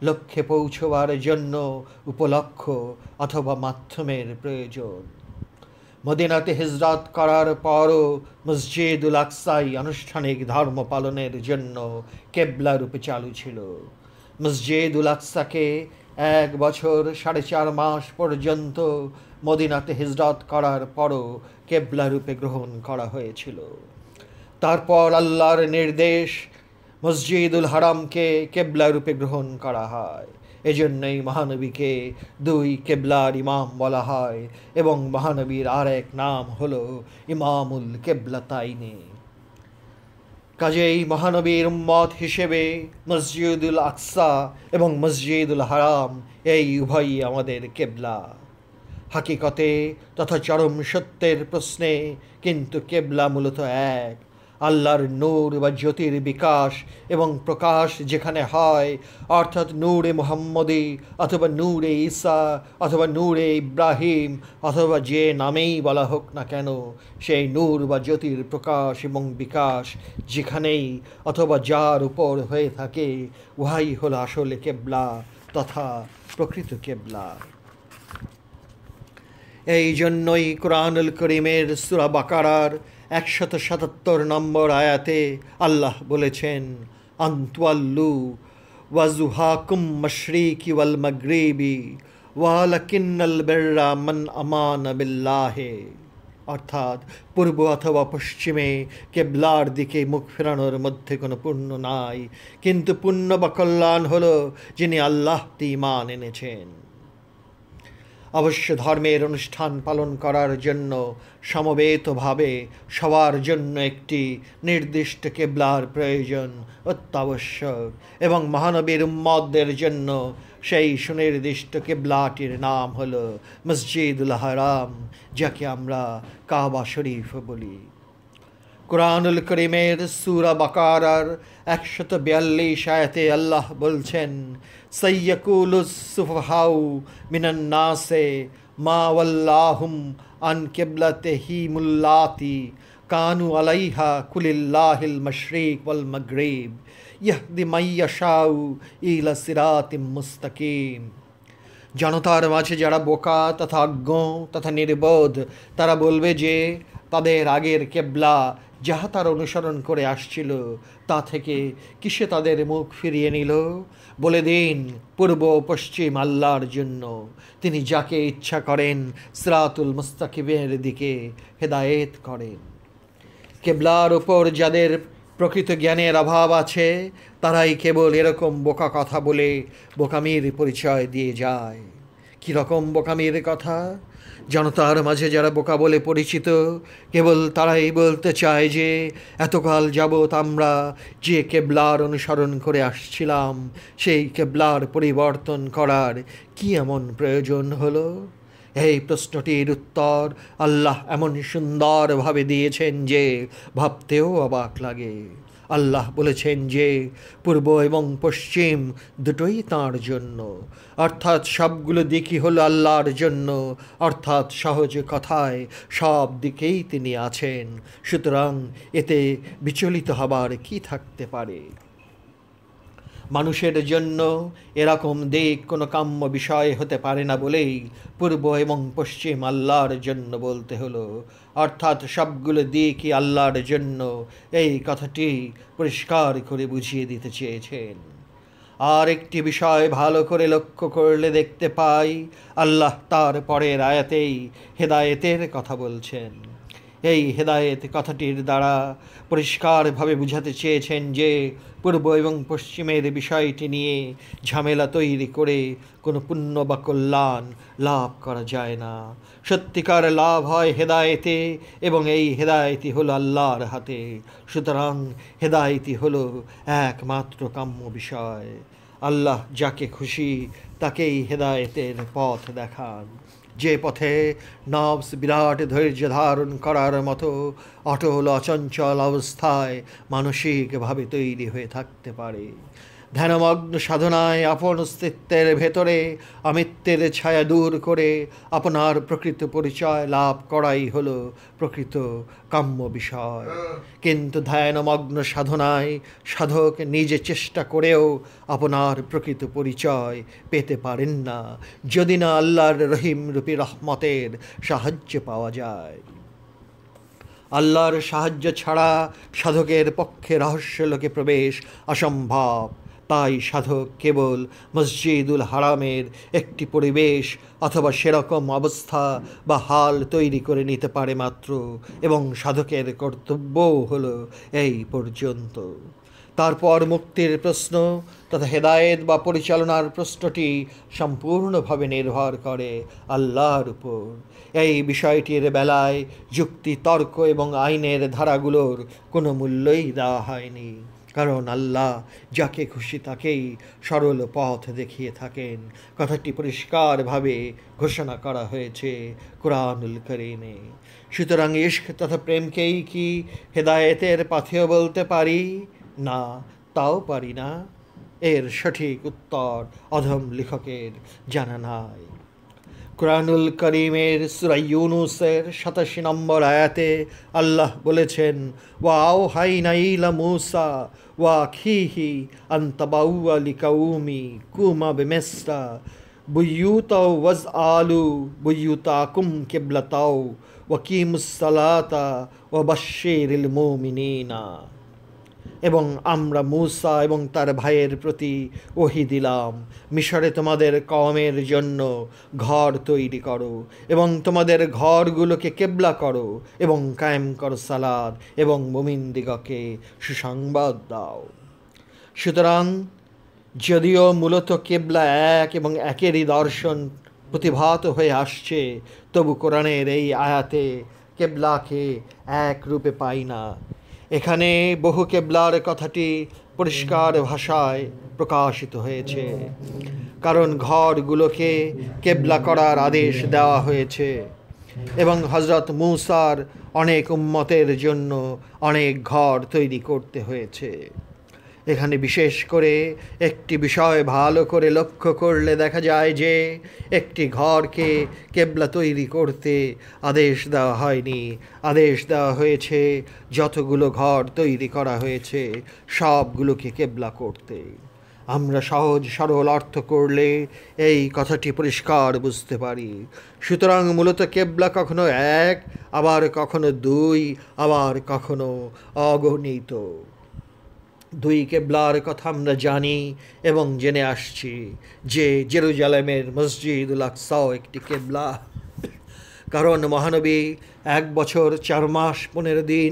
লক্ষ্যে পৌঁছবার জন্য উপলক্ষ অথবা মাধ্যমের প্রয়োজন। মদিনাতে হিজরত করার পরও মসজিদুল আকসাই আনুষ্ঠানিক ধর্ম পালনের জন্য কেবলা রূপে চালু ছিল। মসজিদুল আকসাকে 1 বছর 4.5 মাস পর্যন্ত মদিনাতে হিজরত করার পরও কেবলা রূপে গ্রহণ করা হয়েছিল। তারপর আল্লাহর নির্দেশ মসজিদুল হারামকে কেবলা রূপে গ্রহণ করা হয়। এজন্যই মহানবীকে 2 কেবলার ইমাম বলা হয় এবং মহানবীর আর এক নাম হলো ইমামুল কেবলাতাইনি। কাজেই মহানবীর উম্মত হিসেবে মসজিদুল আকসা এবং মসজিদুল হারাম এই উভয়ই আমাদের কেবলা। হাকিকতে তথা চরম সত্যের প্রশ্নে কিন্তু কেবলা মূলত এক। আল্লাহর নূর বা জ্যোতির বিকাশ এবং প্রকাশ যেখানে হয়, অর্থাৎ নূরে মুহাম্মদী অথবা নূরে ঈসা অথবা নূরে ইব্রাহিম অথবা যে নামেই বলা হোক না কেন, সেই নূর বা জ্যোতির প্রকাশ এবং বিকাশ যেখানেই অথবা যার উপর হয়ে থাকে, উহাই হলো আসলে কেবলা তথা প্রকৃত কেবলা। এই জন্যই কুরআনুল করিমের সূরা বাকারার 177 নম্বর আয়াতে আল্লাহ বলেছেন, আনতুয়াল্লু ওয়াজুহাকুম মাশরিকি ওয়াল মাগরিবি ওয়ালাকিন্নাল বিররা মান আমানা বিল্লাহি, অর্থাৎ পূর্ব অথবা পশ্চিমে কেবলার দিকে মুখ ফেরানোর মধ্যে কোনো পুণ্য নাই, কিন্তু পুণ্য বা কল্যাণ হলো যিনি আল্লাহতে ঈমান এনেছেন। অবশ্য ধর্মের অনুষ্ঠান পালন করার জন্য সমবেতভাবে সবার জন্য একটি নির্দিষ্ট কেবলার প্রয়োজন অত্যাবশ্যক, এবং মহানবীর উম্মতদের জন্য সেই সুনির্দিষ্ট কেবলাটির নাম হলো মসজিদুল হারাম, যাকে আমরা কাবা শরীফ বলি। কুরআনুল করিমের সূরা বাকারার 142 আয়াতে আল্লাহ বলছেন, সাইয়াকুলুস সুফাহাউ মিনান নাসে মা ওয়াল্লাহুম আন কিবলাতিহিমুল্লাতি কানু আলাইহা কুলিল্লাহিল মাশরিক ওয়াল মাগরিব ইয়াহদি মাইয়াশাউ ইলা সিরাতিম মুস্তাকিম। জনতার মাঝে যারা বোকা তথা অজ্ঞ তথা নির্বোধ, তারা বলবে যে তাদের আগের কেবলা যাহা তার অনুসরণ করে আসছিল, তা থেকে কিসে তাদের মুখ ফিরিয়ে নিল? বলে দিন, পূর্ব পশ্চিম আল্লাহর জন্য। তিনি যাকে ইচ্ছা করেন সিরাতুল মুস্তাকিমের দিকে হেদায়েত করেন। কেবলার ওপর যাদের প্রকৃত জ্ঞানের অভাব আছে, তারাই কেবল এরকম বোকা কথা বলে বোকামির পরিচয় দিয়ে যায়। কীরকম বোকামির কথা? জনতার মাঝে যারা বোকা বলে পরিচিত, কেবল তারাই বলতে চায় যে এতকাল যাবৎ আমরা যে কেবলার অনুসরণ করে আসছিলাম, সেই কেবলার পরিবর্তন করার কি এমন প্রয়োজন হলো? এই প্রশ্নটির উত্তর আল্লাহ এমন সুন্দরভাবে দিয়েছেন যে ভাবতেও অবাক লাগে। আল্লাহ বলেছেন যে পূর্ব এবং পশ্চিম দুটোই তাঁর জন্য, অর্থাৎ সবগুলো দিকই হলো আল্লাহর জন্য, অর্থাৎ সহজ কথায় সব দিকেই তিনি আছেন। সুতরাং এতে বিচলিত হবার কি থাকতে পারে? মানুষের জন্য এরকম দিক কোনো কাম্য বিষয় হতে পারে না বলেই পূর্ব এবং পশ্চিম আল্লাহর জন্য বলতে হলো, অর্থাৎ সবগুলো দিকই আল্লাহর জন্য। এই কথাটি পরিষ্কার করে বুঝিয়ে দিতে চেয়েছেন। আর একটি বিষয় ভালো করে লক্ষ্য করলে দেখতে পাই, আল্লাহ তার পরের আয়াতেই হেদায়েতের কথা বলছেন। এই হেদায়েত কথাটির দ্বারা পরিষ্কারভাবে বুঝাতে চেয়েছেন যে পূর্ব এবং পশ্চিমের বিষয়টি নিয়ে ঝামেলা তৈরি করে কোনো পুণ্য বা কল্যাণ লাভ করা যায় না। সত্যিকার লাভ হয় হেদায়েতে, এবং এই হেদায়েতই হলো আল্লাহর হাতে। সুতরাং হেদায়েতই হলো একমাত্র কাম্য বিষয়। আল্লাহ যাকে খুশি তাকেই হেদায়েতের পথ দেখান, যে পথে নফস বিরাট ধৈর্য ধারণ করার মতো অটল অচঞ্চল অবস্থায় মানসিকভাবে তৈরি হয়ে থাকতে পারে। ধ্যানমগ্ন সাধনায় আপন অস্তিত্বের ভেতরে আমিত্বের ছায়া দূর করে আপনার প্রকৃত পরিচয় লাভ করাই হলো প্রকৃত কাম্য বিষয়। কিন্তু ধ্যানমগ্ন সাধনায় সাধক নিজে চেষ্টা করেও আপনার প্রকৃত পরিচয় পেতে পারেন না, যদি না আল্লাহর রহিম রূপী রহমতের সাহায্য পাওয়া যায়। আল্লাহর সাহায্য ছাড়া সাধকের পক্ষে রহস্যলোকে প্রবেশ অসম্ভব। তাই সাধক কেবল মসজিদুল হারামের একটি পরিবেশ অথবা সেরকম অবস্থা বা হাল তৈরি করে নিতে পারে মাত্র, এবং সাধকের কর্তব্যও হলো এই পর্যন্ত। তারপর মুক্তির প্রশ্ন তথা হেদায়েত বা পরিচালনার প্রশ্নটি সম্পূর্ণভাবে নির্ভর করে আল্লাহর উপর। এই বিষয়টির বেলায় যুক্তি, তর্ক এবং আইনের ধারাগুলোর কোনো মূল্যই দেওয়া হয়নি, কারণ আল্লাহ যাকে খুশি তাকেই সরল পথ দেখিয়ে থাকেন। কথাটি পরিষ্কারভাবে ঘোষণা করা হয়েছে কুরআনুল কারীমে। সুতরাং ইশক তথা প্রেমকেই কি হেদায়েতের পথেও বলতে পারি? না, তাও পারি না। এর সঠিক উত্তর অধম লেখকের জানা নাই। কুরআনুল কারীমের সূরা ইউনূসের ৮৭ নম্বর আয়াতে আল্লাহ বলেছেন, ওয়া আওহাইনা ইলা মূসা ওয়া আখিহি আন তাবাউয়া লিকাউমিকুমা বিমিসরা বুয়ুতাও ওয়াজআলু বুয়ুতাকুম কিবলাতাও ওয়া কিমুস সালাতা ওয়া বাশশিরিল মুমিনিনা। এবং আমরা মূসা এবং তার ভাইয়ের প্রতি ওহী দিলাম, মিশরে তোমাদের কওমের জন্য ঘর তৈরি করো এবং তোমাদের ঘরগুলোকে কেবলা করো এবং কায়েম করো সালাত এবং মুমিনদিগকে সুসংবাদ দাও। সুতরাং যদিও মূলত কেবলা এক এবং একেরই দর্শন প্রতিভাত হয়ে আসছে, তবু কোরআনের এই আয়াতে কেবলাকে এক রূপে পাই না। এখানে বহু কেবলার কথাটি পরিষ্কার ভাষায় প্রকাশিত হয়েছে, কারণ ঘরগুলোকে কেবলা করার আদেশ দেওয়া হয়েছে এবং হযরত মূসার অনেক উম্মতের জন্য অনেক ঘর তৈরি করতে হয়েছে। এখানে বিশেষ করে একটি বিষয় ভালো করে লক্ষ্য করলে দেখা যায় যে একটি ঘরকে কেবলা তৈরি করতে আদেশ দেওয়া হয়নি, আদেশ দেওয়া হয়েছে যতগুলো ঘর তৈরি করা হয়েছে সবগুলোকে কেবলা করতে। আমরা সহজ সরল অর্থ করলে এই কথাটি পরিষ্কার বুঝতে পারি। সুতরাং মূলত কেবলা কখনো এক, আবার কখনো দুই, আবার কখনো অগণিত। দুই কেবলার কথা আমরা জানি এবং জেনে আসছি যে জেরুজালেমের মসজিদুল আকসাও একটি কেবলা, কারণ মহানবী 1 বছর 4 মাস 15 দিন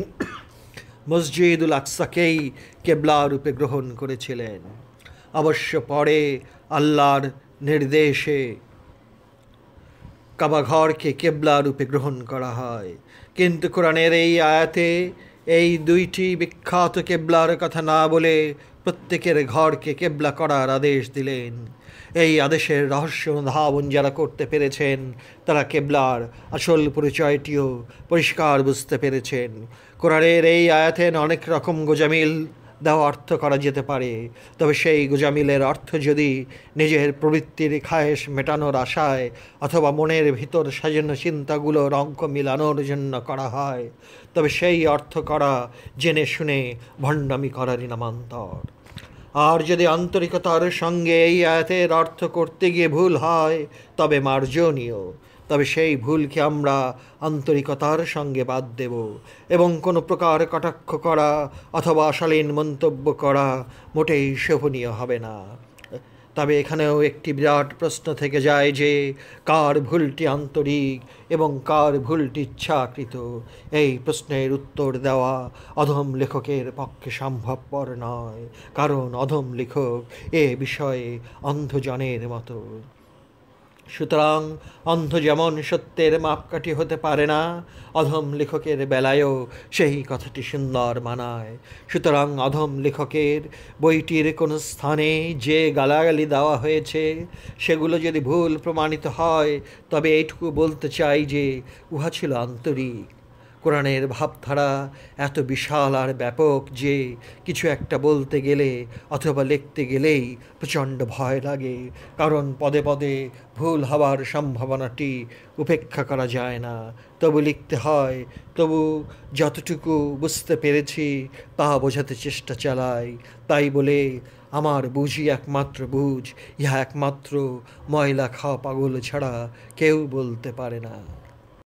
মসজিদুল আকসাকেই কেবলা রূপে গ্রহণ করেছিলেন। অবশ্য পরে আল্লাহর নির্দেশে কাবা ঘরকে কেবলা রূপে গ্রহণ করা হয়, কিন্তু কোরআনের এই আয়াতে এই দুইটি বিখ্যাত কেবলার কথা না বলে প্রত্যেকের ঘরকে কেবলা করার আদেশ দিলেন। এই আদেশের রহস্য অনুধাবন যারা করতে পেরেছেন তারা কেবলার আসল পরিচয়টিও পরিষ্কার বুঝতে পেরেছেন। কোরআনের এই আয়াতে অনেক রকম গোজামিল দেওয়া অর্থ করা যেতে পারে, তবে সেই গোঁজামিলের অর্থ যদি নিজের প্রবৃত্তির খায়েশ মেটানোর আশায় অথবা মনের ভিতর সাজানো চিন্তাগুলোর অঙ্ক মিলানোর জন্য করা হয়, তবে সেই অর্থ করা জেনে শুনে ভণ্ডামি করারই নামান্তর। আর যদি আন্তরিকতার সঙ্গে এই আয়াতের অর্থ করতে গিয়ে ভুল হয় তবে মার্জনীয়, তবে সেই ভুলকে আমরা আন্তরিকতার সঙ্গে বাদ দেব এবং কোনো প্রকার কটাক্ষ করা অথবা অশালীন মন্তব্য করা মোটেই শোভনীয় হবে না। তবে এখানেও একটি বিরাট প্রশ্ন থেকে যায় যে কার ভুলটি আন্তরিক এবং কার ভুলটি ইচ্ছাকৃত। এই প্রশ্নের উত্তর দেওয়া অধম লেখকের পক্ষে সম্ভবপর নয়, কারণ অধম লেখক এ বিষয়ে অন্ধজনের মতো। সুতরাং অন্ধ যেমন সত্যের মাপকাঠি হতে পারে না, অধম লেখকের বেলায়ও সেই কথাটি সুন্দর মানায়। সুতরাং অধম লেখকের বইটির কোনো স্থানে যে গালাগালি দেওয়া হয়েছে সেগুলো যদি ভুল প্রমাণিত হয়, তবে এইটুকু বলতে চাই যে উহা ছিল আন্তরিক। কোরআনের ভাবধারা এত বিশাল আর ব্যাপক যে কিছু একটা বলতে গেলে অথবা লিখতে গেলেই প্রচণ্ড ভয় লাগে, কারণ পদে পদে ভুল হওয়ার সম্ভাবনাটি উপেক্ষা করা যায় না। তবু লিখতে হয়, তবু যতটুকু বুঝতে পেরেছি তা বোঝাতে চেষ্টা চালাই। তাই বলে আমার বুঝই একমাত্র বুঝ, ইহা একমাত্র ময়লা খাওয়া পাগল ছাড়া কেউ বলতে পারে না।